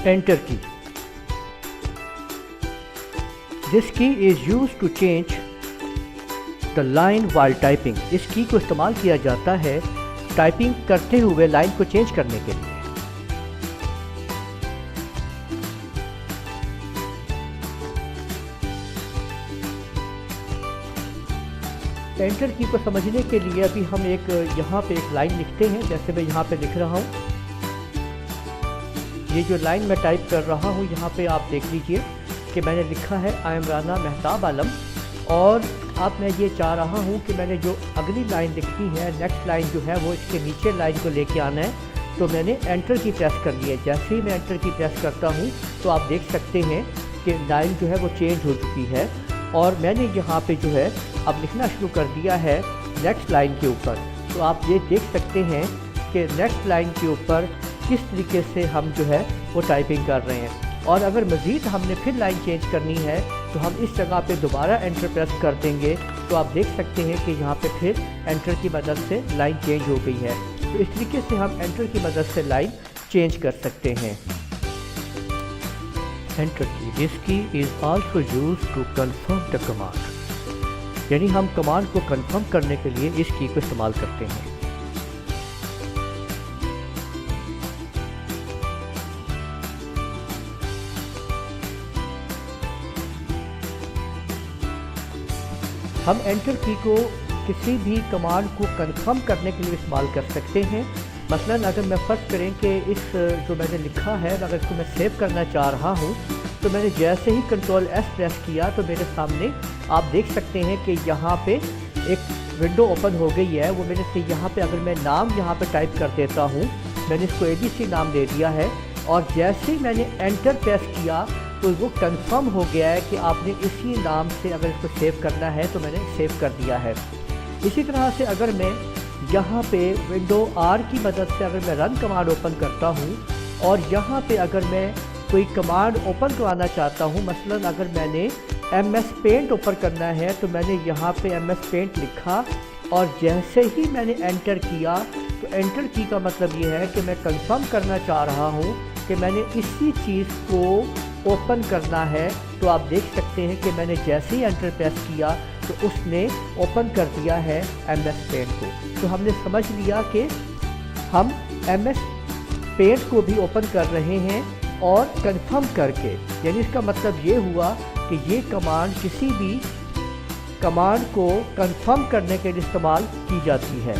Enter key. This key is use to change the line while typing. इस key को इस्तेमाल किया जाता है टाइपिंग करते हुए लाइन को चेंज करने के लिए। एंटर की को समझने के लिए अभी हम यहाँ पे एक लाइन लिखते हैं, जैसे मैं यहाँ पे लिख रहा हूँ। ये जो लाइन मैं टाइप कर रहा हूँ यहाँ पे आप देख लीजिए कि मैंने लिखा है आई एम राना मेहताब आलम, और अब मैं ये चाह रहा हूँ कि मैंने जो अगली लाइन लिखी है, नेक्स्ट लाइन जो है वो इसके नीचे लाइन को लेके आना है। तो मैंने एंटर की प्रेस कर दी है। जैसे ही मैं एंटर की प्रेस करता हूँ तो आप देख सकते हैं कि लाइन जो है वो चेंज हो चुकी है, और मैंने यहाँ पे जो है अब लिखना शुरू कर दिया है नेक्स्ट लाइन के ऊपर। तो आप ये देख सकते हैं कि नेक्स्ट लाइन के ऊपर किस तरीके से हम जो है वो टाइपिंग कर रहे हैं। और अगर मज़ीद हमने फिर लाइन चेंज करनी है तो हम इस जगह पे दोबारा एंटर प्रेस कर देंगे, तो आप देख सकते हैं कि यहाँ पे फिर एंटर की मदद से लाइन चेंज हो गई है। तो इस तरीके से हम एंटर की मदद से लाइन चेंज कर सकते हैं। Enter key, this key is also used to confirm the command, यानी हम कमांड को कंफर्म करने के लिए इस की को इस्तेमाल करते हैं। हम एंटर की को किसी भी कमांड को कंफर्म करने के लिए इस्तेमाल कर सकते हैं। मसलन अगर मैं फ़र्ज़ करें कि इस जो मैंने लिखा है अगर इसको मैं सेव करना चाह रहा हूँ, तो मैंने जैसे ही कंट्रोल एस प्रेस किया तो मेरे सामने आप देख सकते हैं कि यहाँ पे एक विंडो ओपन हो गई है। वो मैंने से यहाँ पे अगर मैं नाम यहाँ पे टाइप कर देता हूँ, मैंने इसको ABC नाम दे दिया है, और जैसे ही मैंने एंटर प्रेस किया तो वो कंफर्म हो गया है कि आपने इसी नाम से अगर इसको सेव करना है, तो मैंने सेव कर दिया है। इसी तरह से अगर मैं यहाँ पे विंडो R की मदद से अगर मैं रन कमांड ओपन करता हूँ, और यहाँ पे अगर मैं कोई कमांड ओपन करवाना चाहता हूँ, मसलन अगर मैंने MS पेंट ओपन करना है तो मैंने यहाँ पे MS पेंट लिखा, और जैसे ही मैंने एंटर किया तो एंटर की का मतलब ये है कि मैं कंफर्म करना चाह रहा हूँ कि मैंने इसी चीज़ को ओपन करना है। तो आप देख सकते हैं कि मैंने जैसे ही एंटर प्रेस किया तो उसने ओपन कर दिया है MS पेंट को। तो हमने समझ लिया कि हम MS पेंट को भी ओपन कर रहे हैं और कंफर्म करके, यानी इसका मतलब ये हुआ कि ये कमांड किसी भी कमांड को कंफर्म करने के लिए इस्तेमाल की जाती है।